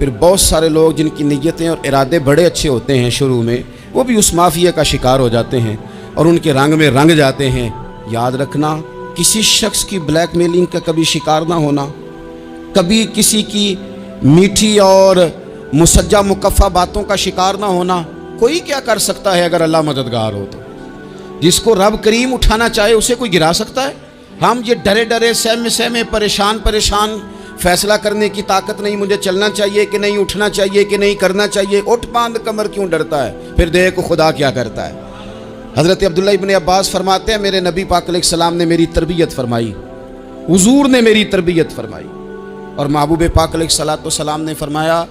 پھر بہت سارے لوگ جن کی نیتیں اور ارادے بڑے اچھے ہوتے ہیں شروع میں، وہ بھی اس مافیا کا شکار ہو جاتے ہیں اور ان کے رنگ میں رنگ جاتے ہیں۔ یاد رکھنا، کسی شخص کی بلیک میلنگ کا کبھی شکار نہ ہونا، کبھی کسی کی میٹھی اور مسجع مکفہ باتوں کا شکار نہ ہونا۔ کوئی کیا کر سکتا ہے اگر اللہ مددگار ہو تو؟ جس کو رب کریم اٹھانا چاہے اسے کوئی گرا سکتا ہے؟ ہم یہ ڈرے ڈرے سہمے پریشان فیصلہ کرنے کی طاقت نہیں، مجھے چلنا چاہیے کہ نہیں، اٹھنا چاہیے کہ نہیں، کرنا چاہیے، اٹھ باندھ کمر کیوں ڈرتا ہے؟ پھر دیکھو خدا کیا کرتا ہے۔ حضرت عبداللہ ابن عباس فرماتے ہیں میرے نبی پاک علیہ السلام نے میری تربیت فرمائی، حضور نے میری تربیت فرمائی، اور محبوب پاک علیہ السلام نے فرمایا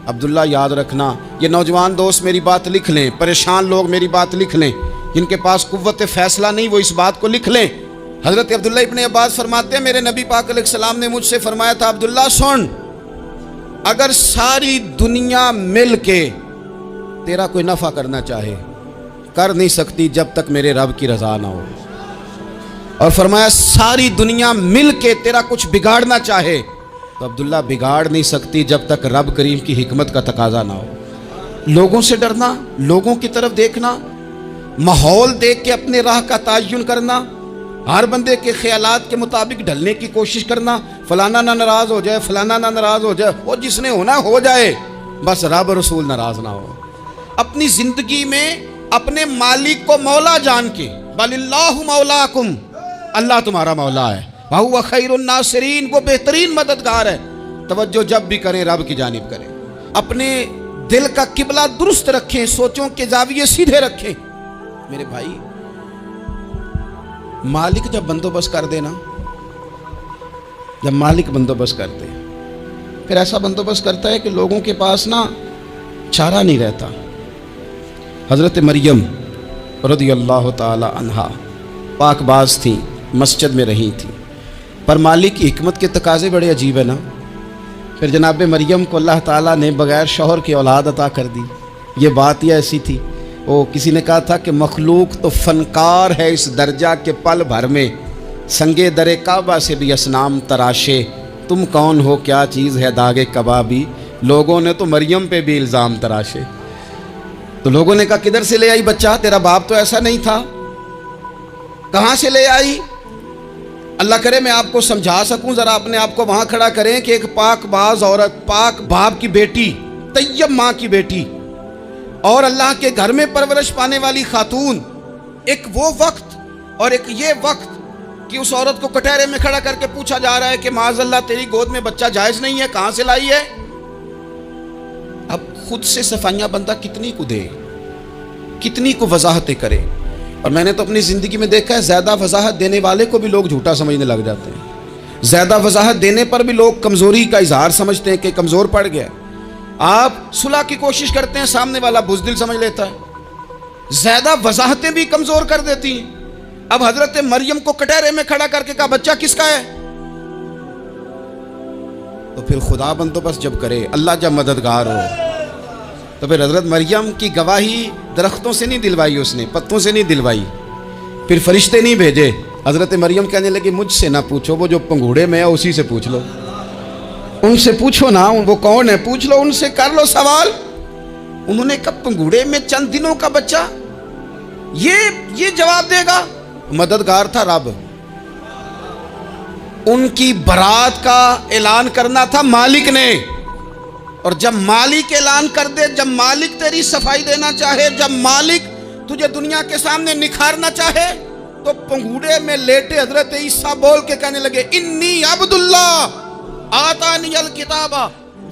عبداللہ یاد رکھنا، یہ نوجوان دوست میری بات لکھ لیں، پریشان لوگ میری بات لکھ لیں، جن کے پاس قوت فیصلہ نہیں وہ اس بات کو لکھ لیں۔ حضرت عبداللہ ابن عباس فرماتے ہیں میرے نبی پاک علیہ السلام نے مجھ سے فرمایا تھا عبداللہ سن، اگر ساری دنیا مل کے تیرا کوئی نفع کرنا چاہے کر نہیں سکتی جب تک میرے رب کی رضا نہ ہو، اور فرمایا ساری دنیا مل کے تیرا کچھ بگاڑنا چاہے تو عبداللہ بگاڑ نہیں سکتی جب تک رب کریم کی حکمت کا تقاضا نہ ہو۔ لوگوں سے ڈرنا، لوگوں کی طرف دیکھنا، ماحول دیکھ کے اپنے راہ کا تعین کرنا، ہر بندے کے خیالات کے مطابق ڈھلنے کی کوشش کرنا، فلانا نہ ناراض ہو جائے، فلانا نہ ناراض ہو جائے، وہ جس نے ہونا ہو جائے، بس رب رسول ناراض نہ ہو۔ اپنی زندگی میں اپنے مالک کو مولا جان کے، بل اللہ مولاکم، اللہ تمہارا مولا ہے، وَهُوَ خَيْرُ النَّاصِرِينَ، وہ بہترین مددگار ہے۔ توجہ جب بھی کریں رب کی جانب کریں، اپنے دل کا قبلہ درست رکھیں، سوچوں کے زاویے سیدھے رکھیں۔ میرے بھائی، مالک جب بندوبست کر دے نا، جب مالک بندوبست کرتے پھر ایسا بندوبست کرتا ہے کہ لوگوں کے پاس نا چارہ نہیں رہتا۔ حضرت مریم رضی اللہ تعالی عنہا پاک باز تھیں، مسجد میں رہی تھیں، پر مالک کی حکمت کے تقاضے بڑے عجیب ہیں نا۔ پھر جناب مریم کو اللہ تعالیٰ نے بغیر شوہر کی اولاد عطا کر دی۔ یہ بات ہی ایسی تھی، وہ کسی نے کہا تھا کہ مخلوق تو فنکار ہے اس درجہ کے پل بھر میں سنگے در کعبہ سے بھی اصنام تراشے، تم کون ہو کیا چیز ہے داغ کبابی، لوگوں نے تو مریم پہ بھی الزام تراشے۔ تو لوگوں نے کہا کدھر سے لے آئی بچہ، تیرا باپ تو ایسا نہیں تھا، کہاں سے لے آئی؟ اللہ کرے میں آپ کو سمجھا سکوں، ذرا اپنے آپ کو وہاں کھڑا کریں کہ ایک پاک باز عورت، پاک باپ کی بیٹی، طیب ماں کی بیٹی، اور اللہ کے گھر میں پرورش پانے والی خاتون، ایک وہ وقت اور ایک یہ وقت کہ اس عورت کو کٹہرے میں کھڑا کر کے پوچھا جا رہا ہے کہ معاذ اللہ تیری گود میں بچہ جائز نہیں ہے، کہاں سے لائی ہے؟ اب خود سے صفائیاں بندہ کتنی کو دے، کتنی کو وضاحتیں کرے۔ اور میں نے تو اپنی زندگی میں دیکھا ہے زیادہ وضاحت دینے والے کو بھی لوگ جھوٹا سمجھنے لگ جاتے ہیں، زیادہ وضاحت دینے پر بھی لوگ کمزوری کا اظہار سمجھتے ہیں کہ کمزور پڑ گیا۔ آپ صلح کی کوشش کرتے ہیں، سامنے والا بزدل سمجھ لیتا ہے، زیادہ وضاحتیں بھی کمزور کر دیتی ہیں۔ اب حضرت مریم کو کٹہرے میں کھڑا کر کے کہا بچہ کس کا ہے؟ تو پھر خدا بندوبست جب کرے، اللہ جب مددگار ہو، تو پھر حضرت مریم کی گواہی درختوں سے نہیں دلوائی، اس نے پتوں سے نہیں دلوائی، پھر فرشتے نہیں بھیجے۔ حضرت مریم کہنے لگی مجھ سے نہ پوچھو، وہ جو پنگوڑے میں ہے اسی سے پوچھ لو، ان سے پوچھو نا، وہ کون ہے پوچھ لو، ان سے کر لو سوال۔ انہوں نے کہا پنگوڑے میں چند دنوں کا بچہ، یہ جواب دے گا؟ مددگار تھا رب، ان کی برات کا اعلان کرنا تھا مالک نے، اور جب مالک اعلان کر دے، جب مالک تیری صفائی دینا چاہے، جب مالک تجھے دنیا کے سامنے نکھارنا چاہے، تو پنگوڑے میں لیٹے حضرت عیسیٰ بول کے کہنے لگے انی عبداللہ آتانی الکتاب،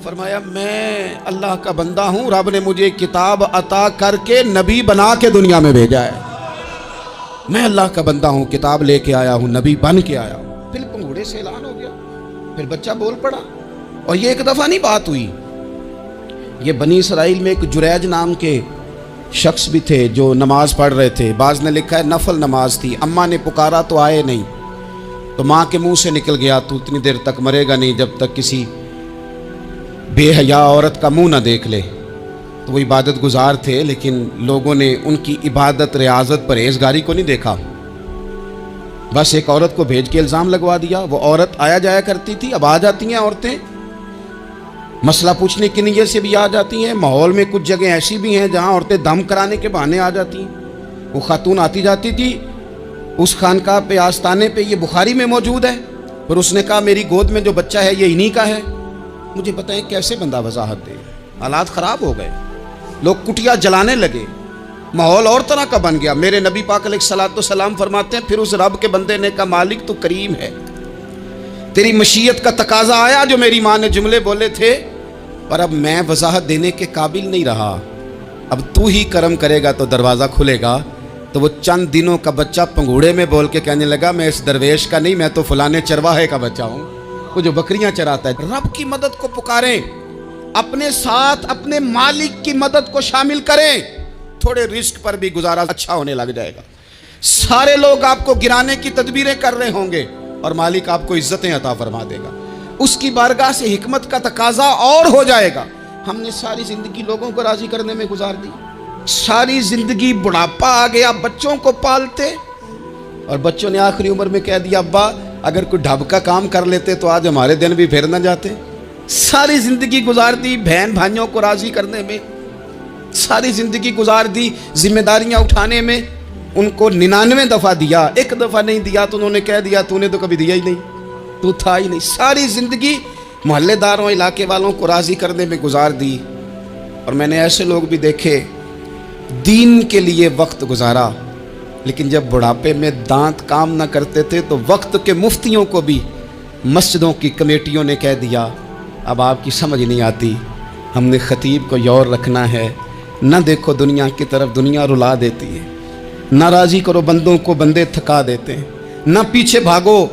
فرمایا میں اللہ کا بندہ ہوں، رب نے مجھے کتاب عطا کر کے نبی بنا کے دنیا میں بھیجا ہے، میں اللہ کا بندہ ہوں، کتاب لے کے آیا ہوں، نبی بن کے آیا ہوں۔ پھر پنگوڑے سے اعلان ہو گیا، پھر بچہ بول پڑا۔ اور یہ ایک دفعہ نہیں بات ہوئی، یہ بنی اسرائیل میں ایک جریج نام کے شخص بھی تھے جو نماز پڑھ رہے تھے، بعض نے لکھا ہے نفل نماز تھی، اماں نے پکارا تو آئے نہیں، تو ماں کے منہ سے نکل گیا تو اتنی دیر تک مرے گا نہیں جب تک کسی بے حیا عورت کا منہ نہ دیکھ لے۔ تو وہ عبادت گزار تھے، لیکن لوگوں نے ان کی عبادت، ریاضت، پرہیزگاری کو نہیں دیکھا، بس ایک عورت کو بھیج کے الزام لگوا دیا۔ وہ عورت آیا جایا کرتی تھی، اب آ جاتی ہیں عورتیں، مسئلہ پوچھنے کی نیت سے بھی آ جاتی ہیں. ماحول میں کچھ جگہ ایسی بھی ہیں جہاں عورتیں دم کرانے کے بہانے آ جاتی ہیں. وہ خاتون آتی جاتی تھی اس خانقاہ پہ, آستانے پہ, یہ بخاری میں موجود ہے, پھر اس نے کہا میری گود میں جو بچہ ہے یہ انہی کا ہے. مجھے بتائیں کیسے بندہ وضاحت دے. حالات خراب ہو گئے, لوگ کٹیا جلانے لگے, ماحول اور طرح کا بن گیا. میرے نبی پاک علیہ الصلوۃ والسلام فرماتے ہیں پھر اس رب کے بندے نے کہا مالک تو کریم ہے, تیری مشیت کا تقاضا آیا جو میری ماں نے جملے بولے تھے, پر اب میں وضاحت دینے کے قابل نہیں رہا, اب تو ہی کرم کرے گا تو دروازہ کھلے گا. تو وہ چند دنوں کا بچہ پنگوڑے میں بول کے کہنے لگا میں اس درویش کا نہیں, میں تو فلانے چرواہے کا بچہ ہوں, وہ جو بکریاں چراتا ہے. رب کی مدد کو پکاریں, اپنے ساتھ اپنے مالک کی مدد کو شامل کریں, تھوڑے رزق پر بھی گزارا اچھا ہونے لگ جائے گا. سارے لوگ آپ کو گرانے کی تدبیریں کر رہے ہوں گے اور مالک آپ کو عزتیں عطا فرما دے گا. اس کی بارگاہ سے حکمت کا تقاضا اور ہو جائے گا. ہم نے ساری زندگی لوگوں کو راضی کرنے میں گزار دی, ساری زندگی بڑھاپا آ گیا بچوں کو پالتے, اور بچوں نے آخری عمر میں کہہ دیا ابا اگر کوئی ڈھب کا کام کر لیتے تو آج ہمارے دن بھی پھر نہ جاتے. ساری زندگی گزار دی بہن بھائیوں کو راضی کرنے میں, ساری زندگی گزار دی ذمہ داریاں اٹھانے میں. ان کو 99 دفعہ دیا, ایک دفعہ نہیں دیا تو انہوں نے کہہ دیا تو نے تو کبھی دیا ہی نہیں, تو تھا ہی نہیں. ساری زندگی محلے داروں علاقے والوں کو راضی کرنے میں گزار دی. اور میں نے ایسے لوگ بھی دیکھے دین کے لیے وقت گزارا, لیکن جب بڑھاپے میں دانت کام نہ کرتے تھے تو وقت کے مفتیوں کو بھی مسجدوں کی کمیٹیوں نے کہہ دیا اب آپ کی سمجھ نہیں آتی, ہم نے خطیب کو یور رکھنا ہے, نہ دیکھو دنیا کی طرف, دنیا رلا دیتی ہے, نہ راضی کرو بندوں کو, بندے تھکا دیتے ہیں, نہ پیچھے بھاگو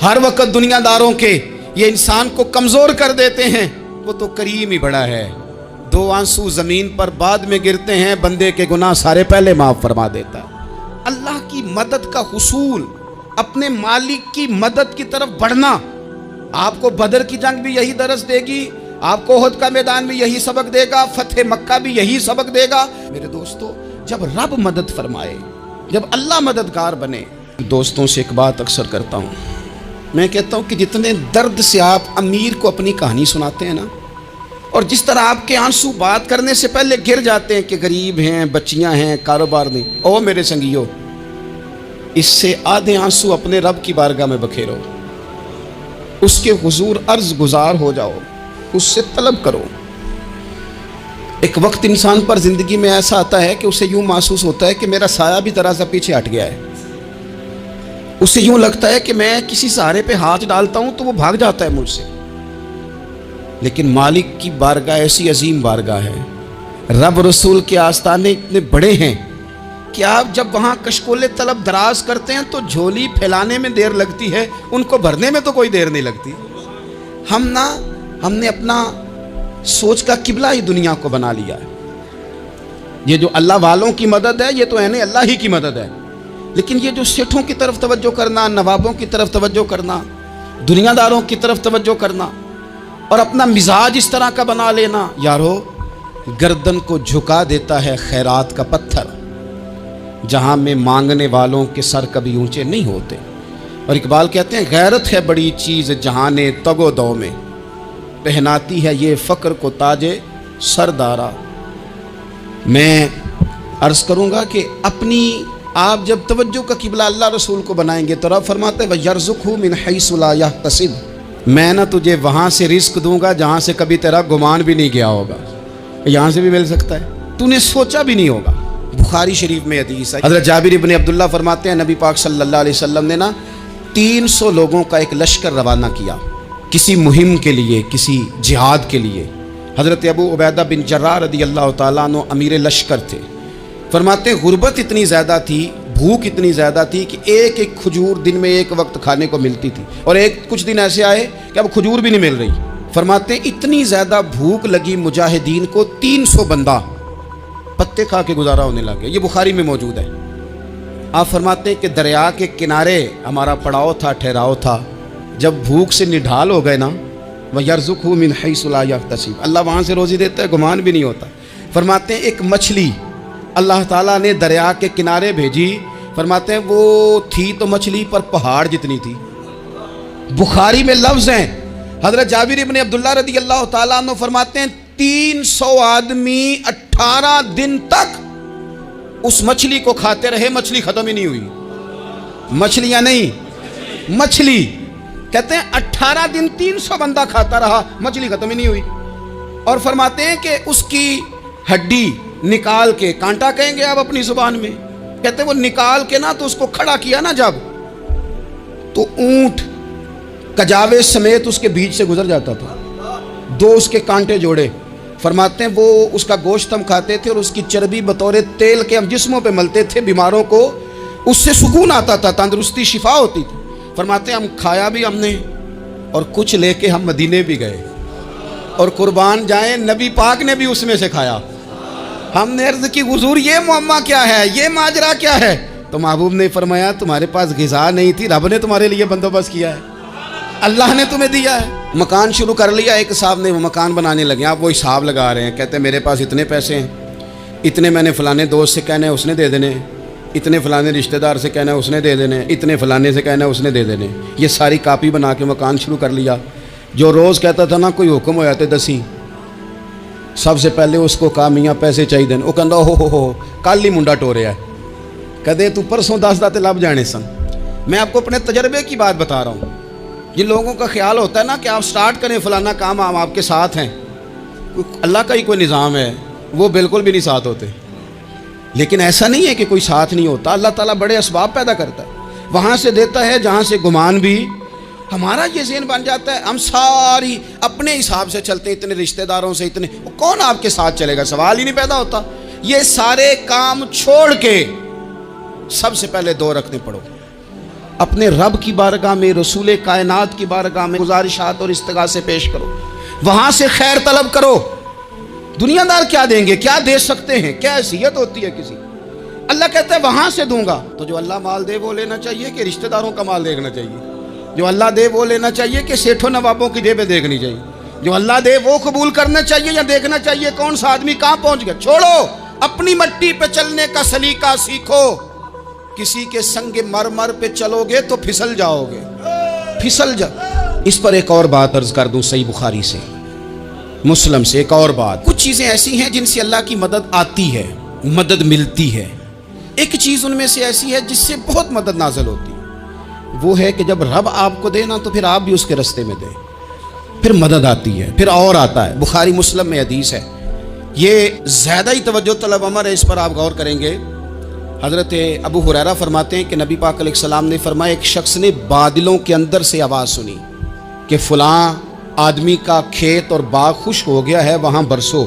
ہر وقت دنیا داروں کے, یہ انسان کو کمزور کر دیتے ہیں. وہ تو کریم ہی بڑا ہے, 2 آنسو زمین پر بعد میں گرتے ہیں, بندے کے گناہ سارے پہلے معاف فرما دیتا ہے. اللہ کی مدد کا حصول, اپنے مالک کی مدد کی طرف بڑھنا. آپ کو بدر کی جنگ بھی یہی درس دے گی, آپ کو احد کا میدان بھی یہی سبق دے گا, فتح مکہ بھی یہی سبق دے گا. میرے دوستو جب رب مدد فرمائے, جب اللہ مددگار بنے. دوستوں سے ایک بات اکثر کرتا ہوں, میں کہتا ہوں کہ جتنے درد سے آپ امیر کو اپنی کہانی سناتے ہیں نا, اور جس طرح آپ کے آنسو بات کرنے سے پہلے گر جاتے ہیں کہ غریب ہیں, بچیاں ہیں, کاروبار نہیں, او میرے سنگیو, اس سے آدھے آنسو اپنے رب کی بارگاہ میں بکھیرو, اس کے حضور عرض گزار ہو جاؤ, اس سے طلب کرو. ایک وقت انسان پر زندگی میں ایسا آتا ہے کہ اسے یوں محسوس ہوتا ہے کہ میرا سایہ بھی ذرا سا پیچھے ہٹ گیا ہے. اسے یوں لگتا ہے کہ میں کسی سہارے پہ ہاتھ ڈالتا ہوں تو وہ بھاگ جاتا ہے مجھ سے. لیکن مالک کی بارگاہ ایسی عظیم بارگاہ ہے, رب رسول کے آستانے اتنے بڑے ہیں کہ آپ جب وہاں کشکول طلب دراز کرتے ہیں تو جھولی پھیلانے میں دیر لگتی ہے, ان کو بھرنے میں تو کوئی دیر نہیں لگتی. ہم نے اپنا سوچ کا قبلہ ہی دنیا کو بنا لیا ہے. یہ جو اللہ والوں کی مدد ہے یہ تو ہے اللہ ہی کی مدد ہے, لیکن یہ جو سیٹھوں کی طرف توجہ کرنا, نوابوں کی طرف توجہ کرنا, دنیا داروں کی طرف توجہ کرنا, اور اپنا مزاج اس طرح کا بنا لینا, یارو گردن کو جھکا دیتا ہے خیرات کا پتھر, جہاں میں مانگنے والوں کے سر کبھی اونچے نہیں ہوتے. اور اقبال کہتے ہیں غیرت ہے بڑی چیز جہانے تگ و دو میں, پہناتی ہے یہ فقر کو تاج سردارا. میں عرض کروں گا کہ اپنی آپ جب توجہ کا قبلہ اللہ رسول کو بنائیں گے تو رب فرماتے ہیں وَيَرْزُقْهُ مِنْ حَيْثُ لَا يَحْتَسِبُ, میں نہ تجھے وہاں سے رزق دوں گا جہاں سے کبھی تیرا گمان بھی نہیں گیا ہوگا. یہاں سے بھی مل سکتا ہے, تو نے سوچا بھی نہیں ہوگا. بخاری شریف میں حدیث ہے, حضرت جابر ابن عبداللہ فرماتے ہیں نبی پاک صلی اللہ علیہ وسلم نے نا 300 لوگوں کا ایک لشکر روانہ کیا کسی مہم کے لیے, کسی جہاد کے لیے. حضرت ابو عبیدہ بن جراح رضی اللہ تعالیٰ عنہ امیر لشکر تھے. فرماتے ہیں غربت اتنی زیادہ تھی, بھوک اتنی زیادہ تھی کہ ایک ایک کھجور دن میں ایک وقت کھانے کو ملتی تھی, اور کچھ دن ایسے آئے کہ اب کھجور بھی نہیں مل رہی. فرماتے ہیں اتنی زیادہ بھوک لگی مجاہدین کو 300 بندہ پتے کھا کے گزارا ہونے لگے. یہ بخاری میں موجود ہے. آپ فرماتے ہیں کہ دریا کے کنارے ہمارا پڑاؤ تھا, ٹھہراؤ تھا. جب بھوک سے نڈھال ہو گئے نا, وَيَرْزُقْهُ مِنْ حَيْثُ لَا يَحْتَسِبُ, اللہ وہاں سے روزی دیتا ہے, گمان بھی نہیں ہوتا. فرماتے ہیں ایک مچھلی اللہ تعالیٰ نے دریا کے کنارے بھیجی. فرماتے ہیں وہ تھی تو مچھلی پر پہاڑ جتنی تھی. بخاری میں لفظ ہیں حضرت جابر ابن عبداللہ رضی اللہ تعالیٰ عنہ فرماتے ہیں 300 آدمی 18 دن تک اس مچھلی کو کھاتے رہے، مچھلی ختم ہی نہیں ہوئی. مچھلیاں نہیں، مچھلی. کہتے ہیں 18 دن 300 بندہ کھاتا رہا، مچھلی ختم ہی نہیں ہوئی. اور فرماتے ہیں کہ اس کی ہڈی نکال کے، کانٹا کہیں گے آپ اپنی زبان میں، کہتے ہیں وہ نکال کے نا تو اس کو کھڑا کیا نا جب، تو اونٹ کجاوے سمیت اس کے بیچ سے گزر جاتا تھا. 2 اس کے کانٹے جوڑے. فرماتے ہیں وہ اس کا گوشت ہم کھاتے تھے اور اس کی چربی بطور تیل کے ہم جسموں پہ ملتے تھے، بیماروں کو اس سے سکون آتا تھا، تندرستی شفا ہوتی تھی. فرماتے ہیں ہم کھایا بھی ہم نے اور کچھ لے کے ہم مدینے بھی گئے، اور قربان جائیں نبی پاک نے بھی اس میں سے کھایا. ہم نے عرض کی حضور یہ معمہ کیا ہے، یہ ماجرا کیا ہے؟ تو محبوب نے فرمایا تمہارے پاس غذا نہیں تھی، رب نے تمہارے لیے بندوبست کیا ہے، اللہ نے تمہیں دیا ہے. مکان شروع کر لیا ایک صاحب نے، وہ مکان بنانے لگے. آپ وہ حساب لگا رہے ہیں، کہتے ہیں میرے پاس اتنے پیسے ہیں، اتنے میں نے فلانے دوست سے کہنا ہے اس نے دے دینے، اتنے فلانے رشتہ دار سے کہنا ہے اس نے دے دینے، اتنے فلانے سے کہنا ہے اس نے دے دینے. یہ ساری کاپی بنا کے مکان شروع کر لیا. جو روز کہتا تھا نا کوئی حکم ہو جاتے 10 سب سے پہلے اس کو کہا میاں پیسے چاہیے دین. وہ کہندا ہو کل ہی منڈا ٹوریا ہے، کدے تو پرسوں 10 داتے لب جانے سن. میں آپ کو اپنے تجربے کی بات بتا رہا ہوں. جن لوگوں کا خیال ہوتا ہے نا کہ آپ سٹارٹ کریں فلانا کام، ہم آپ کے ساتھ ہیں، اللہ کا ہی کوئی نظام ہے، وہ بالکل بھی نہیں ساتھ ہوتے. لیکن ایسا نہیں ہے کہ کوئی ساتھ نہیں ہوتا. اللہ تعالیٰ بڑے اسباب پیدا کرتا ہے، وہاں سے دیتا ہے جہاں سے گمان بھی. ہمارا یہ ذہن بن جاتا ہے ہم ساری اپنے حساب سے چلتے ہیں، اتنے رشتہ داروں سے اتنے، کون آپ کے ساتھ چلے گا؟ سوال ہی نہیں پیدا ہوتا. یہ سارے کام چھوڑ کے سب سے پہلے 2 رکعتیں پڑھو، اپنے رب کی بارگاہ میں، رسول کائنات کی بارگاہ میں گزارشات اور استغاثے پیش کرو، وہاں سے خیر طلب کرو. دنیا دار کیا دیں گے، کیا دے سکتے ہیں، کیا حیثیت ہوتی ہے کسی؟ اللہ کہتا ہے وہاں سے دوں گا. تو جو اللہ مال دے وہ لینا چاہیے کہ رشتہ داروں کا مال دیکھنا چاہیے؟ جو اللہ دے وہ لینا چاہیے کہ سیٹھوں نوابوں کی جیبیں دیکھنی چاہیے؟ جو اللہ دے وہ قبول کرنا چاہیے یا دیکھنا چاہیے کون سا آدمی کہاں پہنچ گیا؟ چھوڑو، اپنی مٹی پہ چلنے کا سلیقہ سیکھو. کسی کے سنگ مرمر پہ چلو گے تو پھسل جاؤ گے، پھسل جا. اس پر ایک اور بات عرض کر دوں، صحیح بخاری سے، مسلم سے ایک اور بات. کچھ چیزیں ایسی ہیں جن سے اللہ کی مدد آتی ہے، مدد ملتی ہے. ایک چیز ان میں سے ایسی ہے جس سے بہت مدد نازل ہوتی ہے، وہ ہے کہ جب رب آپ کو دے نا تو پھر آپ بھی اس کے رستے میں دیں، پھر مدد آتی ہے، پھر اور آتا ہے. بخاری مسلم میں حدیث ہے، یہ زیادہ ہی توجہ طلب امر ہے، اس پر آپ غور کریں گے. حضرت ابو ہریرہ فرماتے ہیں کہ نبی پاک علیہ السلام نے فرمایا ایک شخص نے بادلوں کے اندر سے آواز سنی کہ فلاں آدمی کا کھیت اور باغ خشک ہو گیا ہے، وہاں برسو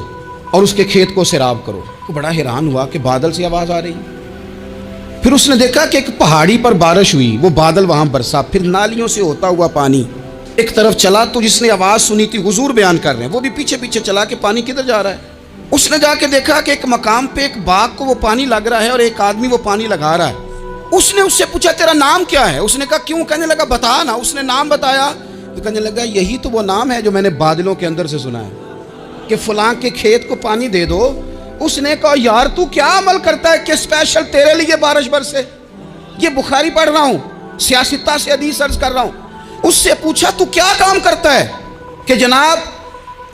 اور اس کے کھیت کو سیراب کرو. وہ بڑا حیران ہوا کہ بادل سے آواز آ رہی. پھر اس نے دیکھا کہ ایک پہاڑی پر بارش ہوئی، وہ بادل وہاں برسا، پھر نالیوں سے ہوتا ہوا پانی ایک طرف چلا. تو جس نے آواز سنی تھی، حضور بیان کر رہے ہیں، وہ بھی پیچھے پیچھے چلا کہ پانی کدھر جا رہا ہے. اس نے جا کے دیکھا کہ ایک مقام پہ ایک باغ کو وہ پانی لگ رہا ہے اور ایک آدمی وہ پانی لگا رہا ہے. اس نے اس سے پوچھا تیرا نام کیا ہے؟ اس نے کہا کیوں؟ کہنے لگا بتا نا. اس نے نام بتایا تو کہنے لگا یہی تو وہ نام ہے جو میں نے بادلوں کے اندر سے سنا ہے کہ فلاں کے کھیت کو پانی دے دو. اس نے کہا یار تو کیا عمل کرتا ہے کہ اسپیشل تیرے لیے بارش برسے؟ یہ بخاری پڑھ رہا ہوں، سیاستہ سے حدیث عرض کر رہا ہوں. اس سے پوچھا تو کیا کام کرتا ہے کہ جناب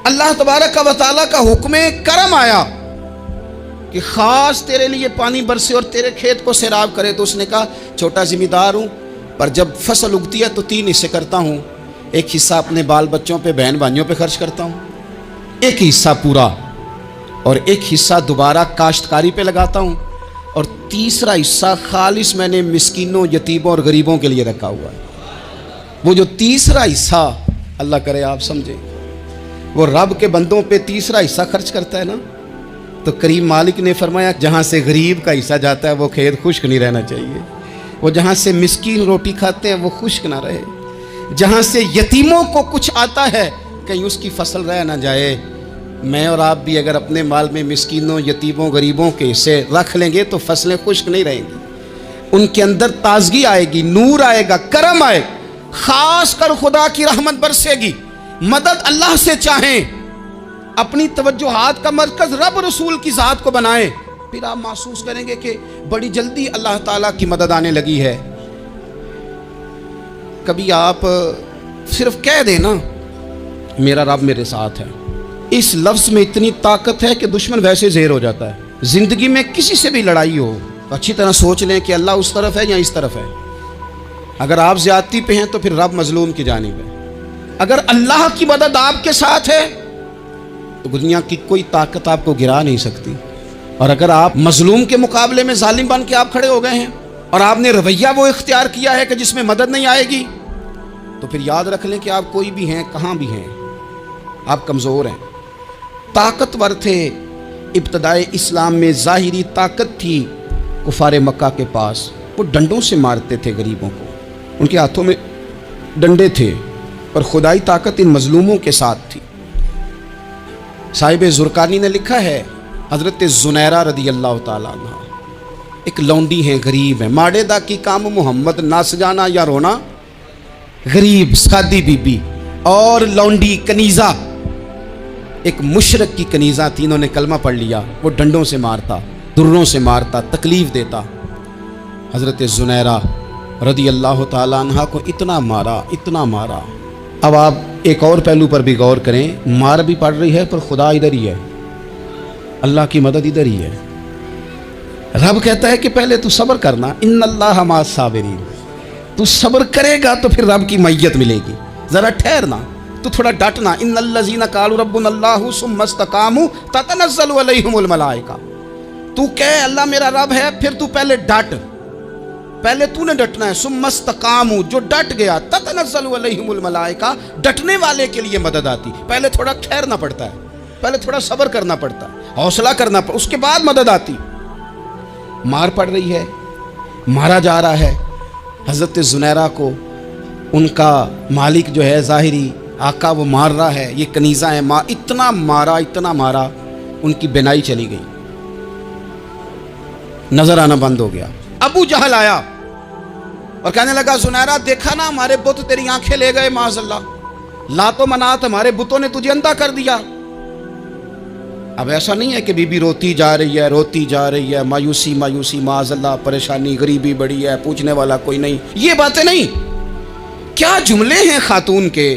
اللہ تبارک و تعالیٰ کا حکم کرم آیا کہ خاص تیرے لیے پانی برسے اور تیرے کھیت کو سیراب کرے؟ تو اس نے کہا چھوٹا ذمہ دار ہوں، پر جب فصل اگتی ہے تو 3 حصے کرتا ہوں. ایک حصہ اپنے بال بچوں پہ، بہن بھائیوں پہ خرچ کرتا ہوں، ایک حصہ پورا، اور ایک حصہ دوبارہ کاشتکاری پہ لگاتا ہوں، اور تیسرا حصہ خالص میں نے مسکینوں، یتیموں اور غریبوں کے لیے رکھا ہوا ہے. وہ جو تیسرا حصہ اللہ کرے آپ سمجھیں، وہ رب کے بندوں پہ تیسرا حصہ خرچ کرتا ہے نا، تو کریم مالک نے فرمایا جہاں سے غریب کا حصہ جاتا ہے وہ کھیت خشک نہیں رہنا چاہیے. وہ جہاں سے مسکین روٹی کھاتے ہیں وہ خشک نہ رہے. جہاں سے یتیموں کو کچھ آتا ہے کہیں اس کی فصل رہ نہ جائے. میں اور آپ بھی اگر اپنے مال میں مسکینوں، یتیموں، غریبوں کے حصے رکھ لیں گے تو فصلیں خشک نہیں رہیں گی. ان کے اندر تازگی آئے گی، نور آئے گا، کرم آئے، خاص کر خدا کی رحمت برسے گی. مدد اللہ سے چاہیں، اپنی توجہات کا مرکز رب رسول کی ذات کو بنائیں، پھر آپ محسوس کریں گے کہ بڑی جلدی اللہ تعالیٰ کی مدد آنے لگی ہے. کبھی آپ صرف کہہ دیں نا میرا رب میرے ساتھ ہے، اس لفظ میں اتنی طاقت ہے کہ دشمن ویسے زیر ہو جاتا ہے۔ زندگی میں کسی سے بھی لڑائی ہو تو اچھی طرح سوچ لیں کہ اللہ اس طرف ہے یا اس طرف ہے۔ اگر آپ زیادتی پہ ہیں تو پھر رب مظلوم کی جانب ہے۔ اگر اللہ کی مدد آپ کے ساتھ ہے تو دنیا کی کوئی طاقت آپ کو گرا نہیں سکتی۔ اور اگر آپ مظلوم کے مقابلے میں ظالم بن کے آپ کھڑے ہو گئے ہیں اور آپ نے رویہ وہ اختیار کیا ہے کہ جس میں مدد نہیں آئے گی، تو پھر یاد رکھ لیں کہ آپ کوئی بھی ہیں، کہاں بھی ہیں، آپ کمزور ہیں۔ طاقتور تھے ابتدائے اسلام میں، ظاہری طاقت تھی کفار مکہ کے پاس، وہ ڈنڈوں سے مارتے تھے غریبوں کو، ان کے ہاتھوں میں ڈنڈے تھے، اور خدائی طاقت ان مظلوموں کے ساتھ تھی۔ صاحب زرقانی نے لکھا ہے، حضرت زنیرہ رضی اللہ تعالیٰ عنہ ایک لونڈی ہیں، غریب ہیں، ماڑے دا کی کام محمد نہ سجانا یا رونا، غریب سادی بی بی اور لونڈی کنیزہ، ایک مشرک کی کنیزہ تھی، انہوں نے کلمہ پڑھ لیا، وہ ڈنڈوں سے مارتا، دروں سے مارتا، تکلیف دیتا۔ حضرت زنیرہ رضی اللہ تعالیٰ عنہ کو اتنا مارا، اتنا مارا۔ اب آپ ایک اور پہلو پر بھی غور کریں، مار بھی پڑ رہی ہے پر خدا ادھر ہی ہے، اللہ کی مدد ادھر ہی ہے۔ رب کہتا ہے کہ پہلے تو صبر کرنا، ان اللہ مع الصابرین، تو صبر کرے گا تو پھر رب کی معیت ملے گی، ذرا ٹھہرنا، تو تھوڑا ڈٹنا۔ ان الذین قالوا ربنا اللہ ثم استقاموا تتنزل علیہم الملائکہ، تو کہے اللہ میرا رب ہے، پھر تو پہلے ڈٹ، پہلے تو نے ڈٹنا ہے۔ ثم استقاموا، جو ڈٹ گیا، تتنزل علیہم الملائکہ، ڈٹنے والے کے لیے مدد آتی، پہلے تھوڑا ٹھہرنا پڑتا ہے، پہلے تھوڑا صبر کرنا پڑتا ہے، حوصلہ کرنا پڑتا، اس کے بعد مدد آتی۔ مار پڑ رہی ہے، مارا جا رہا ہے حضرت زنیرہ کو، ان کا مالک جو ہے ظاہری آقا وہ مار رہا ہے، یہ کنیزہ ہے، اتنا مارا، اتنا مارا، ان کی بینائی چلی گئی، نظر آنا بند ہو گیا۔ ابو جہل آیا اور کہنے لگا زنیرہ دیکھا نا ہمارے بت تیری آنکھیں لے گئے، معاذ اللہ، لات و منات ہمارے بتوں نے تجھے اندھا کر دیا۔ اب ایسا نہیں ہے کہ بی بی روتی جا رہی ہے، روتی جا رہی ہے، مایوسی مایوسی، معاذ اللہ، پریشانی، غریبی بڑی ہے، پوچھنے والا کوئی نہیں، یہ باتیں نہیں۔ کیا جملے ہیں خاتون کے،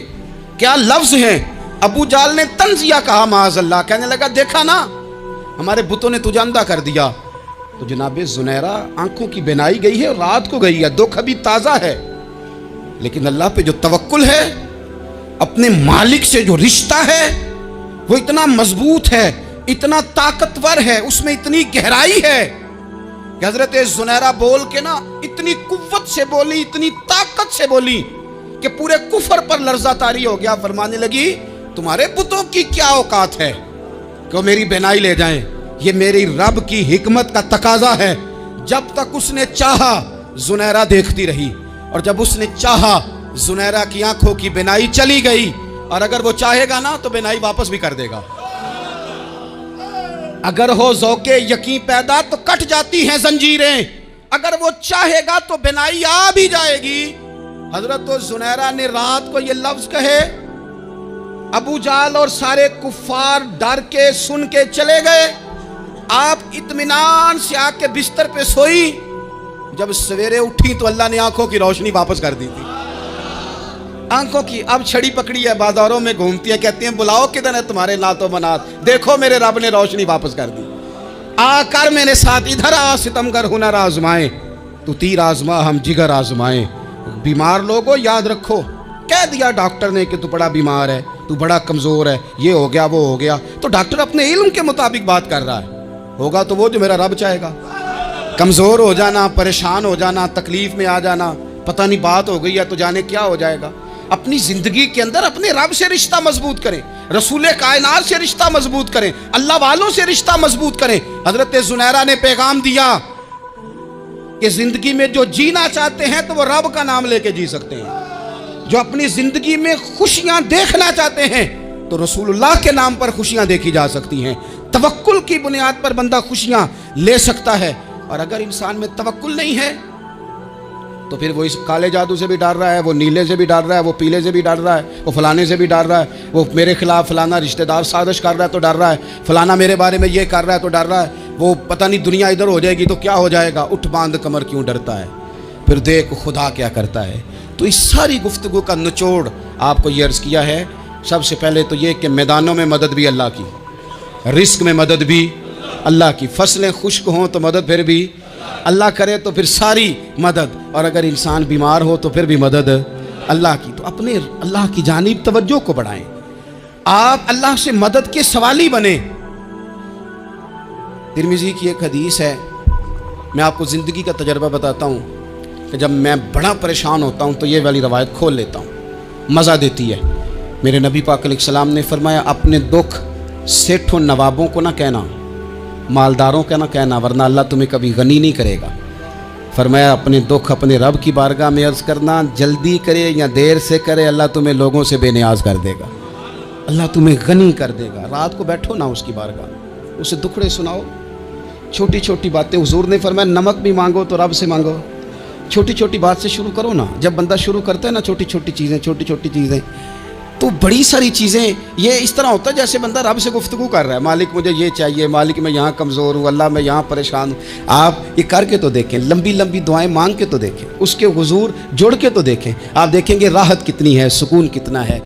کیا لفظ ہیں۔ ابو جہل نے تنزیہ کہا، معاذ اللہ، کہنے لگا دیکھا نا ہمارے بتوں نے تجھے اندھا کر دیا۔ تو جناب زنیرہ آنکھوں کی بینائی گئی ہے، رات کو گئی ہے، دکھ ابھی تازہ ہے، لیکن اللہ پہ جو توکل ہے، اپنے مالک سے جو رشتہ ہے وہ اتنا مضبوط ہے، اتنا طاقتور ہے، اس میں اتنی گہرائی ہے کہ حضرت زنیرہ بول کے نا اتنی قوت سے بولی، اتنی طاقت سے بولی کہ پورے کفر پر لرزہ طاری ہو گیا۔ فرمانے لگی تمہارے بتوں کی کیا اوقات ہے کہ وہ میری بینائی لے جائیں، یہ میری رب کی حکمت کا تقاضا ہے۔ جب تک اس نے چاہا زنیرہ دیکھتی رہی، اور جب اس نے چاہا زنیرہ کی آنکھوں کی بینائی چلی گئی، اور اگر وہ چاہے گا نا تو بینائی واپس بھی کر دے گا۔ اگر ہو ذوق یقین پیدا تو کٹ جاتی ہیں زنجیریں، اگر وہ چاہے گا تو بینائی آ بھی جائے گی۔ حضرت زنیرہ نے رات کو یہ لفظ کہے، ابو جہل اور سارے کفار ڈر کے سن کے چلے گئے، آپ اطمینان سے آ کے بستر پہ سوئی۔ جب سویرے اٹھی تو اللہ نے آنکھوں کی روشنی واپس کر دی تھی، آنکھوں کی۔ اب چھڑی پکڑی ہے، بازاروں میں گھومتی ہے، کہتی ہیں بلاؤ کدھر ہے تمہارے لات و منات، دیکھو میرے رب نے روشنی واپس کر دی، آ کر میرے ساتھ ادھر آ، ستمگر ہنر آزمائیں، تو تیر آزما ہم جگر آزمائیں۔ بیمار لوگوں یاد رکھو، کہہ دیا ڈاکٹر نے کہ تو بڑا بیمار ہے، تو بڑا کمزور ہے، یہ ہو گیا وہ ہو گیا، تو ڈاکٹر اپنے علم کے مطابق بات کر رہا ہے، ہوگا تو وہ جو میرا رب چاہے گا۔ کمزور ہو جانا، پریشان ہو جانا، تکلیف میں آ جانا، پتہ نہیں بات ہو گئی ہے تو جانے کیا ہو جائے گا۔ اپنی زندگی کے اندر اپنے رب سے رشتہ مضبوط کریں، رسول کائنات سے رشتہ مضبوط کریں، اللہ والوں سے رشتہ مضبوط کریں۔ حضرت زنیرہ نے پیغام دیا کہ زندگی میں جو جینا چاہتے ہیں تو وہ رب کا نام لے کے جی سکتے ہیں، جو اپنی زندگی میں خوشیاں دیکھنا چاہتے ہیں تو رسول اللہ کے نام پر خوشیاں دیکھی جا سکتی ہیں۔ توکل کی بنیاد پر بندہ خوشیاں لے سکتا ہے، اور اگر انسان میں توکل نہیں ہے تو پھر وہ اس کالے جادو سے بھی ڈر رہا ہے، وہ نیلے سے بھی ڈر رہا ہے، وہ پیلے سے بھی ڈر رہا ہے، وہ فلانے سے بھی ڈر رہا ہے، وہ میرے خلاف فلانا رشتہ دار سازش کر رہا ہے تو ڈر رہا ہے، فلانا میرے بارے میں یہ کر رہا ہے تو ڈر رہا ہے، وہ پتہ نہیں دنیا ادھر ہو جائے گی تو کیا ہو جائے گا، اٹھ باندھ کمر کیوں ڈرتا ہے، پھر دیکھ خدا کیا کرتا ہے۔ تو اس ساری گفتگو کا نچوڑ آپ کو یہ عرض کیا ہے سب سے پہلے تو یہ کہ میدانوں میں مدد بھی اللہ کی، رزق میں مدد بھی اللہ کی، فصلیں خشک ہوں تو مدد پھر بھی اللہ کرے تو پھر ساری مدد، اور اگر انسان بیمار ہو تو پھر بھی مدد اللہ کی۔ تو اپنے اللہ کی جانب توجہ کو بڑھائیں، آپ اللہ سے مدد کے سوالی بنیں۔ ترمذی کی ایک حدیث ہے، میں آپ کو زندگی کا تجربہ بتاتا ہوں کہ جب میں بڑا پریشان ہوتا ہوں تو یہ والی روایت کھول لیتا ہوں، مزہ دیتی ہے۔ میرے نبی پاک علیہ السلام نے فرمایا اپنے دکھ سیٹھوں نوابوں کو نہ کہنا، مالداروں کا نہ کہنا، ورنہ اللہ تمہیں کبھی غنی نہیں کرے گا۔ فرمایا اپنے دکھ اپنے رب کی بارگاہ میں عرض کرنا، جلدی کرے یا دیر سے کرے اللہ تمہیں لوگوں سے بے نیاز کر دے گا، اللہ تمہیں غنی کر دے گا۔ رات کو بیٹھو نا اس کی بارگاہ میں، اسے دکھڑے سناؤ، چھوٹی چھوٹی باتیں۔ حضور نے فرمایا نمک بھی مانگو تو رب سے مانگو، چھوٹی چھوٹی بات سے شروع کرو نا۔ جب بندہ شروع کرتا ہے نا چھوٹی چھوٹی چیزیں تو بڑی ساری چیزیں یہ اس طرح ہوتا ہے جیسے بندہ رب سے گفتگو کر رہا ہے، مالک مجھے یہ چاہیے، مالک میں یہاں کمزور ہوں، اللہ میں یہاں پریشان ہوں۔ آپ یہ کر کے تو دیکھیں، لمبی لمبی دعائیں مانگ کے تو دیکھیں، اس کے حضور جڑ کے تو دیکھیں، آپ دیکھیں گے راحت کتنی ہے، سکون کتنا ہے۔